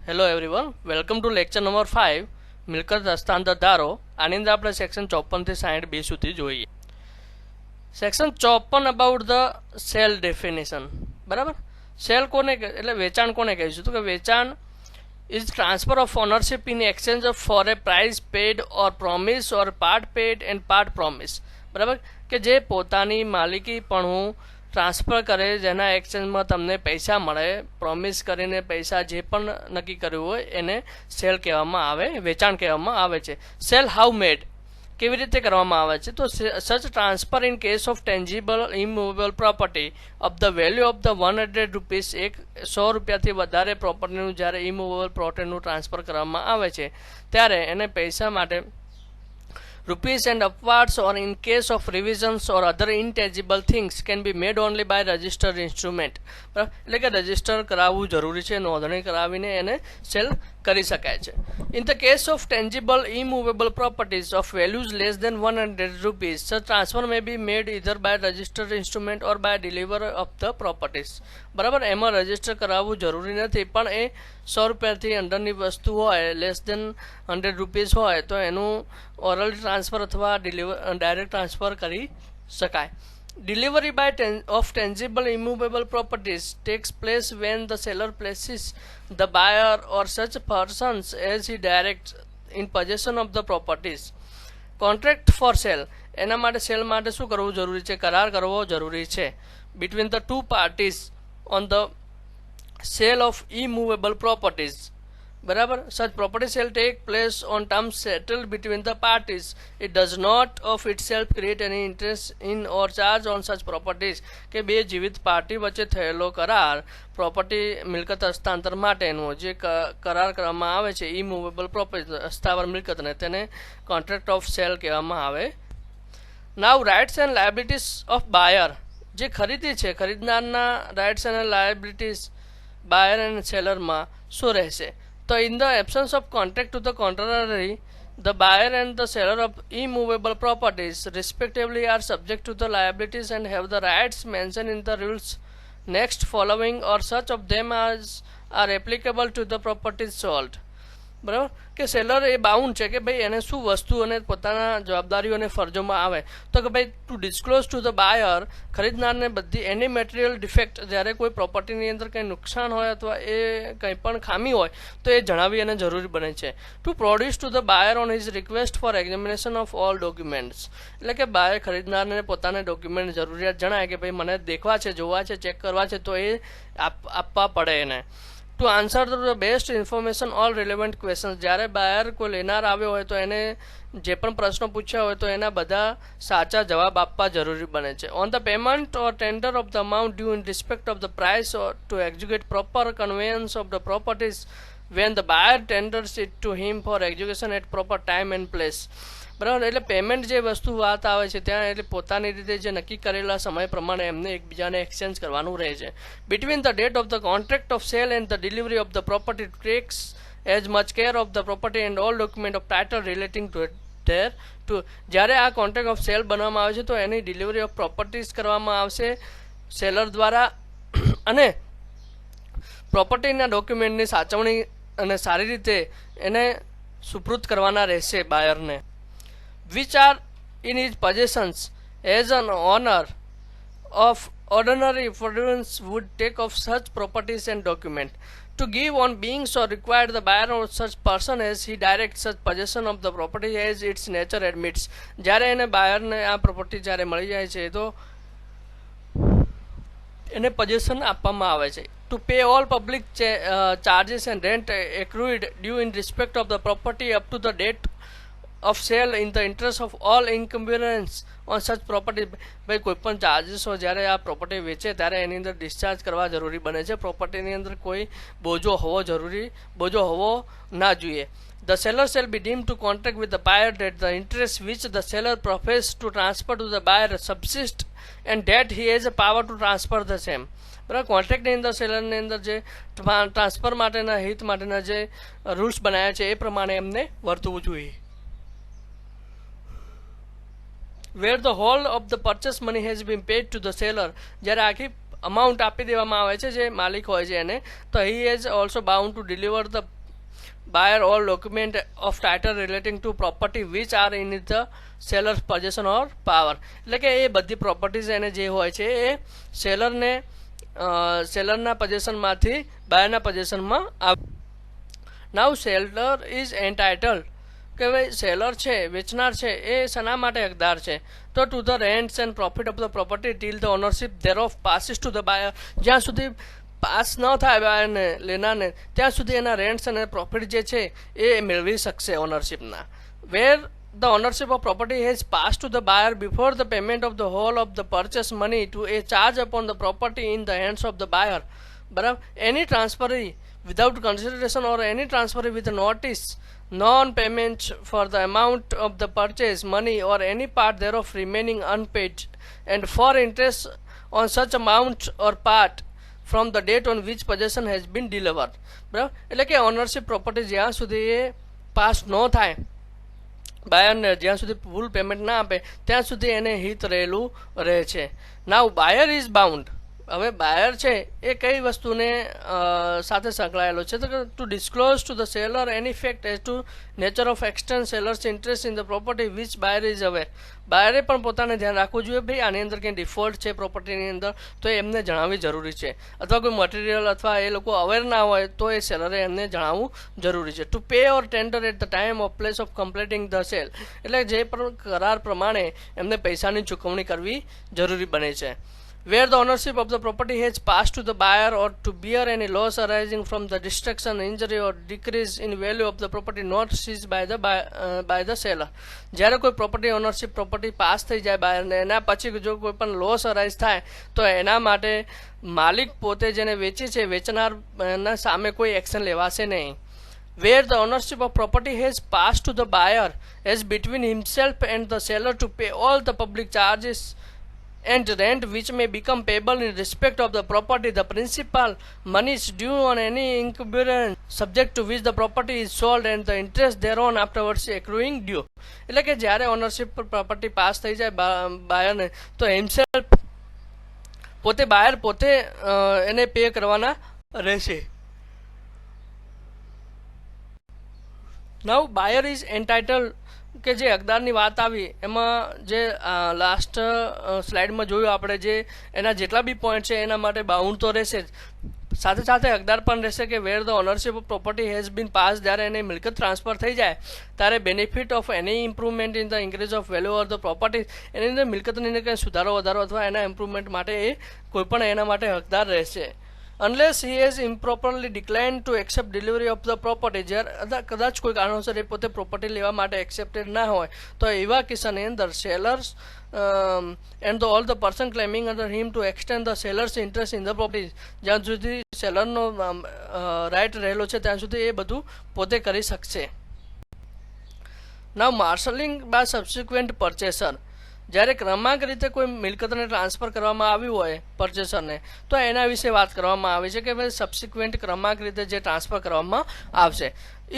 Hello everyone, welcome to lecture number 5 મિલકત હસ્તાંતર ધારો. આની અંદર આપણે સેક્શન 54 થી 60B સુધી જોઈએ. Section 54 about the sale definition. બરાબર, સેલ કોને એટલે વેચાણ કોને કહીશું? તો કે વેચાણ is transfer of ownership in exchange of for a price paid or promise or part paid and part promise. બરાબર, કે જે પોતાની માલિકી પણ હું ટ્રાન્સફર કરે, જેના એક્સચેન્જમાં તમને પૈસા મળે, પ્રોમિસ કરીને પૈસા જે પણ નક્કી કર્યું હોય એને સેલ કહેવામાં આવે, વેચાણ કહેવામાં આવે છે. સેલ હાઉ મેડ, કેવી રીતે કરવામાં આવે છે? તો such transfer in case of tangible immovable property of the value of the 100 rupees, 100 રૂપિયાથી વધારે પ્રોપર્ટીનું જ્યારે ઇમૂવેબલ પ્રોપર્ટીનું ટ્રાન્સફર કરવામાં આવે છે ત્યારે એને પૈસા માટે rupees and upwards, or in case of revisions or other intangible things can be made only by registered instrument. એટલે કે રજિસ્ટર કરાવવું જરૂરી છે, નોંધણી કરાવીને એને સેલ કરી શકાય છે. In the case of tangible immovable properties of values less than 100 rupees, such transfer may be made either by registered instrument or by deliverer of the properties. બરાબર, એમાં રજિસ્ટર કરાવવું જરૂરી નથી, પણ એ 100 રૂપિયાથી અંડરની વસ્તુ હોય, લેસ દેન 100 રૂપીસ હોય તો એનું ઓરલ ટ્રાન્સફર અથવા ડાયરેક્ટ ટ્રાન્સફર કરી શકાય. Delivery of tangible immovable properties takes place when the seller places the buyer or such persons as he directs in possession of the properties. Contract for sale, એના માટે cell માટે શું કરવું જરૂરી છે? કરાર કરવો જરૂરી છે between the two parties on the sale of immovable properties. બરાબર, such property shall take place on terms settled between the parties. It does not of itself create any interest in or charge on such properties. કે બે જીવિત party વચ્ચે થયેલો કરાર property મિલકત હસ્તાંતર માટેનો જે કરાર કરવામાં આવે છે ઇમૂવેબલ પ્રોપર્ટી અસ્થાવર મિલકતને, તેને કોન્ટ્રાક્ટ ઓફ સેલ કહેવામાં આવે. નાવ રાઇટ્સ એન્ડ લાયબિલિટીઝ ઓફ બાયર, જે ખરીદી છે ખરીદનારના રાઇટ્સ અને લાયબિલિટીઝ બાયર એન્ડ સેલરમાં શું રહેશે? So, in the absence of contract to the contrary, the buyer and the seller of immovable properties respectively are subject to the liabilities and have the rights mentioned in the rules next following, or such of them as are applicable to the properties sold. બરાબર, કે seller એ bound છે કે ભાઈ એને શું વસ્તુ અને પોતાના જવાબદારીઓ અને ફરજોમાં આવે તો કે ભાઈ to disclose to the buyer, ખરીદનારને બધી એની મેટેરિયલ ડિફેક્ટ, જ્યારે કોઈ પ્રોપર્ટીની અંદર કંઈ નુકસાન હોય અથવા એ કંઈ પણ ખામી હોય તો એ જણાવી અને જરૂરી બને છે. To produce to the buyer on his request for examination of all documents, એટલે કે બાયર ખરીદનારને પોતાને ડોક્યુમેન્ટ જરૂરિયાત જણાય કે ભાઈ મને દેખવા છે, જોવા છે, ચેક કરવા છે, તો એ આપવા પડે એને. To answer the best information all relevant questions, જ્યારે બાયર કોઈ લેનાર આવ્યો હોય તો એને જે પણ પ્રશ્નો પૂછ્યા હોય તો એના બધા સાચા જવાબ આપવા જરૂરી બને છે. On the payment or tender of the amount due in respect of the price or to execute proper conveyance of the properties when the buyer tenders it to him for execution at proper time and place. બરાબર, એટલે payment જે વસ્તુ વાત આવે છે ત્યાં એટલે પોતાની રીતે જે નક્કી કરેલા સમય પ્રમાણે એમને એકબીજાને એક્સચેન્જ કરવાનું રહે છે. Between the date of the contract of cell and the delivery of the property tax as much care of the property and all document of title relating two there two. જ્યારે આ contract of cell બનાવવામાં આવે છે તો એની delivery of properties કરવામાં આવશે seller દ્વારા, અને પ્રોપર્ટીના ડોક્યુમેન્ટની સાચવણી અને સારી રીતે એને સુપૃત કરવાના રહેશે બાયરને. Which are in his possessions as an owner of ordinary prudence would take of such properties and document. To give on being so required the buyer or such person as he directs such possession of the property as its nature admits. જ્યારે એને બાયરને આ property જ્યારે મળી જાય છે તો એને possession આપવામાં આવે છે. To pay all public charges and rent accrued due in respect of the property up to the date of sale in the interest of all incumbents on such property. ભાઈ કોઈ પણ ચાર્જીસ હોય જ્યારે આ property વેચે ત્યારે એની અંદર discharge કરવા જરૂરી બને છે. પ્રોપર્ટીની અંદર કોઈ બોજો હોવો ના જોઈએ. The seller shall be deemed to contract with the buyer that the interest which the seller professes to transfer to the buyer subsist and that he has a power to transfer the same. બરાબર, કોન્ટ્રાક્ટની અંદર સેલરની અંદર જે transfer માટેના હિત માટેના જે rules બનાવ્યા છે એ પ્રમાણે એમને વર્તવું જોઈએ. Where the whole of the purchase money has been paid to the seller, જ્યારે અમાઉન્ટ આપી દેવામાં આવે છે જે માલિક હોય છે એને, તો he is also bound to deliver the buyer all document of title relating to property which are in the seller's possession or power. એટલે કે એ બધી પ્રોપર્ટીઝ એને જે હોય છે એ સેલરના પોઝેશનમાંથી બાયરના પોઝેશનમાં આવે. નાઉ સેલર ઇઝ એન્ટાઇટલ્ડ કે ભાઈ સેલર છે વેચનાર છે એ શના માટે હકદાર છે તો to the rents and profit of the property till the ownership thereof passes to the buyer. જ્યાં સુધી પાસ ન થાય બાયરને લેનારને ત્યાં સુધી એના રેન્ટ્સ અને પ્રોફિટ જે છે એ મેળવી શકશે ઓનરશિપના. વેર the ownership of property has passed to the buyer before the payment of the whole of the purchase money to a charge upon the property in the hands of the buyer. બરાબર. any transferee without consideration or any transferee with notice non-payment for the amount of the purchase money or any part thereof remaining unpaid and for interest on such amount or part from the date on which possession has been delivered. બરાબર. એટલે કે ownership property જ્યાં સુધી એ pass ન થાય બાયરને જ્યાં સુધી full payment ના આપે ત્યાં સુધી એને હિત રહેલું રહે છે. નાઉ બાયર ઇઝ બાઉન્ડ. હવે બાયર છે એ કઈ વસ્તુને સાથે સંકળાયેલો છે તો to disclose to the seller any fact as to nature of extend seller's interest in the property which buyer is aware. બાયરે પણ પોતાને ધ્યાન રાખવું જોઈએ ભાઈ આની અંદર કંઈ ડિફોલ્ટ છે પ્રોપર્ટીની અંદર તો એમને જણાવવી જરૂરી છે, અથવા કોઈ મટીરિયલ અથવા એ લોકો અવેર ના હોય તો એ સેલરે એમને જણાવવું જરૂરી છે. To pay or tender at the time of place of completing the sale. એટલે જે પણ કરાર પ્રમાણે એમને પૈસાની ચૂકવણી કરવી જરૂરી બને છે. where the ownership of the property has passed to the buyer or to bear any loss arising from the destruction, injury or decrease in value of the property not seized by the seller. જ્યારે કોઈ property ownership property pass થઈ જાય બાયરને એના પછી જો કોઈ પણ loss arise થાય તો એના માટે માલિક પોતે જેને વેચી છે વેચનારના સામે કોઈ એક્શન લેવાશે નહીં. where the ownership of property has passed to the buyer as between himself and the seller to pay all the public charges and rent which may become payable in respect of the property, the principal monies due on any incumbrance subject to which the property is sold and the interest thereon afterwards accruing due. એટલે કે જ્યારે ownership property pass થઈ જાય બાયરને તો himself પોતે બાયર પોતે એને pay કરવાના રહેશે. નાઉ બાયર ઇઝ એન્ટાઇટલ્ડ કે જે હકદારની વાત આવી એમાં જે લાસ્ટ સ્લાઇડમાં જોયું આપણે જે એના જેટલા બી પોઈન્ટ છે એના માટે બાઉન્ડ તો રહેશે જ, સાથે સાથે હકદાર પણ રહેશે કે where the ownership of property has been pass. જ્યારે એને મિલકત ટ્રાન્સફર થઈ જાય ત્યારે benefit of any improvement in the increase of value of the property એની અંદર મિલકતની અંદર કંઈ સુધારો વધારો અથવા એના ઇમ્પ્રુવમેન્ટ માટે એ કોઈપણ એના માટે હકદાર રહેશે. unless he has improperly declined to accept delivery of the property. જ્યારે કદાચ કોઈ કારણોસર એ પોતે પ્રોપર્ટી લેવા માટે એક્સેપ્ટેડ ના હોય તો એવા કિસ્સાની અંદર sellers and all the person claiming under him to extend the seller's interest in the property. જ્યાં સુધી સેલરનો રાઇટ રહેલો છે ત્યાં સુધી એ બધું પોતે કરી શકશે. now marshalling by subsequent purchaser. જ્યારે ક્રમાંક રીતે કોઈ મિલકતને ટ્રાન્સફર કરવામાં આવ્યું હોય પરચેસરને તો એના વિશે વાત કરવામાં આવી છે કે ભાઈ સબસિક્વન્ટ ક્રમાંક રીતે જે ટ્રાન્સફર કરવામાં આવશે.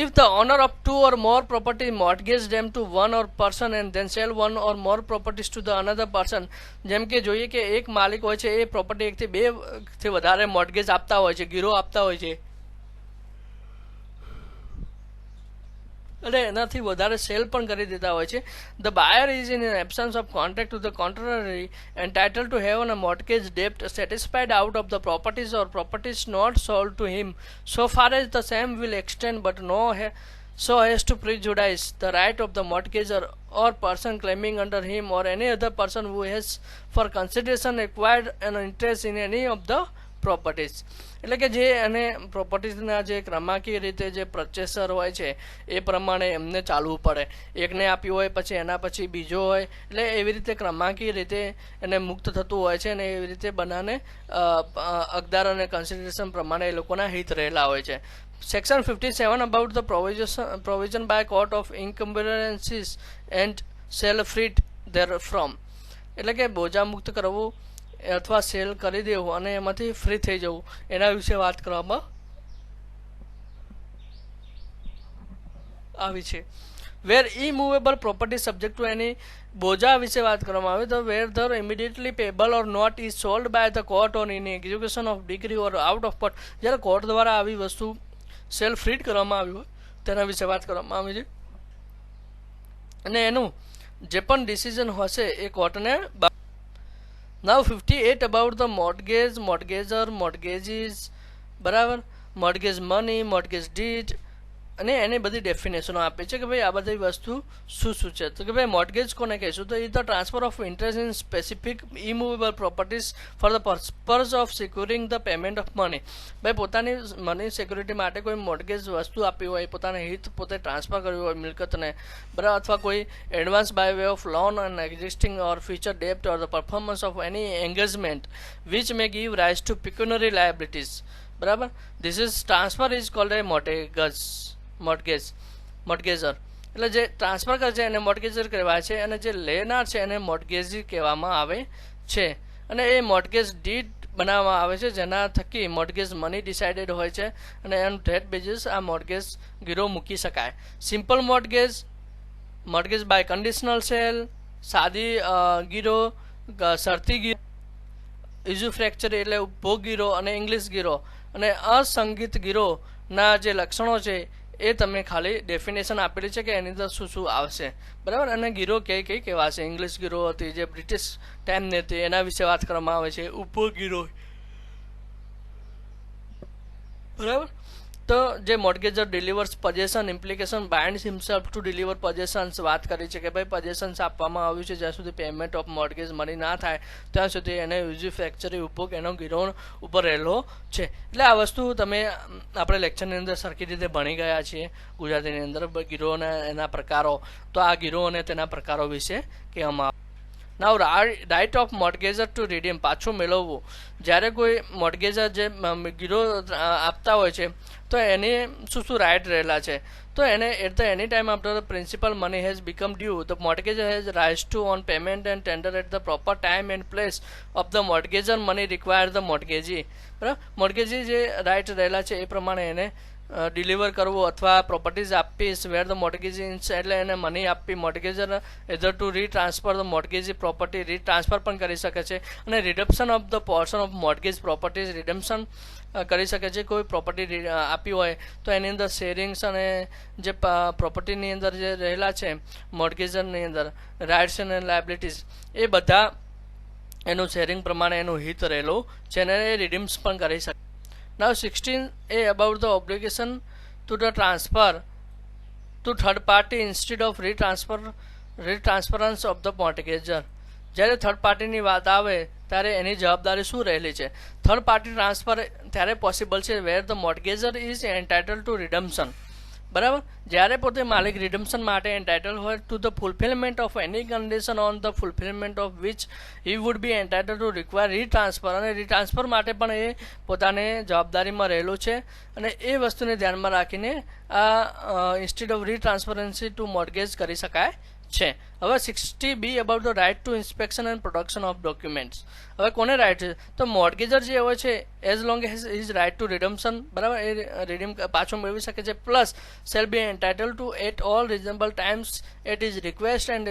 If the owner of 2 or more property mortgage them to one or person and then sell one or more properties to the another person. જેમ કે જોઈએ કે એક માલિક હોય છે એ પ્રોપર્ટી એકથી બેથી વધારે મોર્ટગેજ આપતા હોય છે, ગીરો આપતા હોય છે અને એનાથી વધારે સેલ પણ કરી દેતા હોય છે. The buyer is in absence of contract to the contrary entitled to have a mortgage ડેપ્ટ satisfied out of the properties or properties not sold to him so far as the same will extend but no so as to prejudice the right of the mortgagor or person claiming under him or any other person who has for consideration acquired an interest in any of the properties. એટલે કે જે અને પ્રોપર્ટીઝના જે ક્રમાંકીય રીતે જે પરચેસર હોય છે એ પ્રમાણે એમને ચાલવું પડે. એકને આપ્યું હોય પછી એના પછી બીજો હોય એટલે એવી રીતે ક્રમાંકીય રીતે એને મુક્ત થતું હોય છે અને એવી રીતે બધાને હકદાર અને કન્સિડરેશન પ્રમાણે એ લોકોના હિત રહેલા હોય છે. Section 57 about the provision by court of encumbrances and sale freed therefrom. એટલે કે બોજા મુક્ત કરવું અથવા સેલ કરી દેવું અને એમાંથી ફ્રી થઈ જવું એના વિશે વાત કરવામાં આવી છે. Where immovable property subject to any બોજા વિશે વાત કરવામાં આવે તો whether immediately payable or not is sold by the court or in execution of decree or out of court. જ્યારે કોર્ટ દ્વારા આવી વસ્તુ સેલ ફ્રીડ કરવામાં આવી હોય તેના વિશે વાત કરવામાં આવી છે અને એનું જે પણ ડિસિઝન હશે એ કોર્ટને નાવ 58 અબાઉટ ધ મોર્ટગેજ, મોર્ટગેજર, મોર્ટગેજીસ, બરાબર, મોર્ટગેજ મની, મોર્ટગેજ ડીડ અને એની બધી ડેફિનેશનો આપી છે કે ભાઈ આ બધી વસ્તુ શું શું છે. તો કે ભાઈ મોર્ટગેજ કોને કહીશું તો is the transfer of interest in specific immovable properties for the purpose of securing the payment of money. ભાઈ પોતાની મની સિક્યુરિટી માટે કોઈ મોર્ટગેજ વસ્તુ આપી હોય, પોતાના હિત પોતે ટ્રાન્સફર કર્યું હોય મિલકતને, બરાબર, અથવા કોઈ advance by way of loan and existing or future ડેપ્ટ or the performance of any engagement which may give rise to pecuniary liabilities, બરાબર. This is transfer is called a mortgager. એટલે જે ટ્રાન્સફર કરે છે એને મોર્ટગેજર કહેવાય છે અને જે લેનાર છે એને મોર્ટગેજી કહેવામાં આવે છે. અને એ મોર્ટગેજ ડીડ બનાવવામાં આવે છે જેના થકી મોર્ટગેજ મની ડિસાઇડેડ હોય છે અને એન ડેટ બેઝિસ આ મોર્ટગેજ ગીરો મૂકી શકાય. Simple mortgage, mortgage by conditional sale, સાદી ગીરો, શરતી ગીરો, ઇઝુ ફ્રેક્ચર એટલે ઉપભોગ ગીરો અને ઇંગ્લિશ ગીરો અને અસંગીત ગીરોના જે લક્ષણો છે એ તમે ખાલી ડેફિનેશન આપેલી છે કે એની અંદર શું શું આવશે, બરાબર. અને ગીરો કઈ કઈ કહેવાશે. ઇંગ્લિશ ગીરો હતી જે બ્રિટિશ ટાઈમની હતી એના વિશે વાત કરવામાં આવે છે. ઉપભોગ ગીરો, બરાબર. તો જે mortgager delivers possession implication binds himself to deliver possessions વાત કરી છે કે ભાઈ પોઝેશન્સ આપવામાં આવ્યું છે જ્યાં સુધી પેમેન્ટ ઓફ મોર્ટગેજ મની ના થાય ત્યાં સુધી એને યુઝી ફ્રેક્ચરી ઉપભોગ એનો ગીરો ઉપર રહેલો છે. એટલે આ વસ્તુ તમે આપણે લેક્ચરની અંદર સરખી રીતે ભણી ગયા છીએ ગુજરાતીની અંદર ગીરો અને એના પ્રકારો. તો આ ગીરો અને તેના પ્રકારો વિશે કહેવામાં નાવ રાઇટ ઓફ મોર્ટગેજર ટુ રિડીમ, પાછું મેળવવું. જ્યારે કોઈ મોર્ટગેજર જે ગીરો આપતા હોય છે તો એની શું શું રાઇટ રહેલા છે તો એને at the any time after the principal money has become due the mortgager has rights to on payment and tender at the proper time and place of the mortgager money required the mortgagee, બરાબર. Mortgagee જે right રહેલા છે એ પ્રમાણે એને deliver કરવું અથવા properties આપીશ વેર the મોર્ટગેજી એટલે એને મની આપી mortgager either to retransfer the mortgagee property retransfer પણ કરી શકે છે અને redemption of the portion of mortgage properties redemption કરી શકે છે. કોઈ પ્રોપર્ટી આપી હોય તો એની અંદર શેરિંગ્સ અને જે પ્રોપર્ટીની અંદર જે રહેલા છે મોર્ટગેજરની અંદર રાઇટ્સ અને લાયબિલિટીઝ એ બધા એનું શેરિંગ પ્રમાણે એનું હિત રહેલું છે અને એ રિડીમ્સ પણ કરી શકે. Now 16 about the obligation to the transfer to third party instead of retransference of the mortgager. જ્યારે થર્ડ પાર્ટીની વાત આવે ત્યારે એની જવાબદારી શું રહેલી છે. થર્ડ પાર્ટી ટ્રાન્સફર ત્યારે પોસિબલ છે where the mortgager is entitle to redemption, બરાબર. જ્યારે પોતે માલિક રિડમ્પશન માટે એન્ટાઇટલ હોય to the fulfilment of any condition on the fulfilment of which he would be entitle to require retransfer અને retransfer માટે પણ એ પોતાને જવાબદારીમાં રહેલું છે અને એ વસ્તુને ધ્યાનમાં રાખીને આ instead of retransference to mortgage કરી શકાય છે. હવે 60B about the right to inspection and production of documents. હવે કોને રાઇટ છે તો મોર્ટગેજર જે હોય છે as long as is right to redemption, બરાબર, એ રિડીમ પાછું મેળવી શકે છે. Plus shall be entitle to at all reasonable times at is request and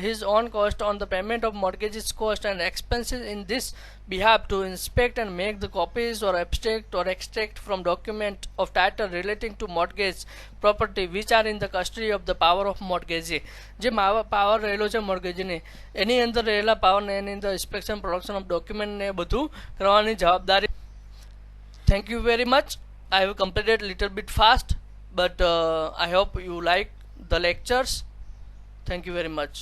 his own cost on the payment of mortgagee's cost and expenses in this behalf to inspect and make the copies or abstract or extract from document of title relating to mortgage property which are in the custody of the power of mortgagee. જે power રહેલો છે મોર્ટગેજીની એની અંદર રહેલા પાવરને એની અંદર inspection production of document ને બધું કરવાની જવાબદારી. Thank you very much. I have completed little bit fast but I hope you like the lectures. Thank you very much.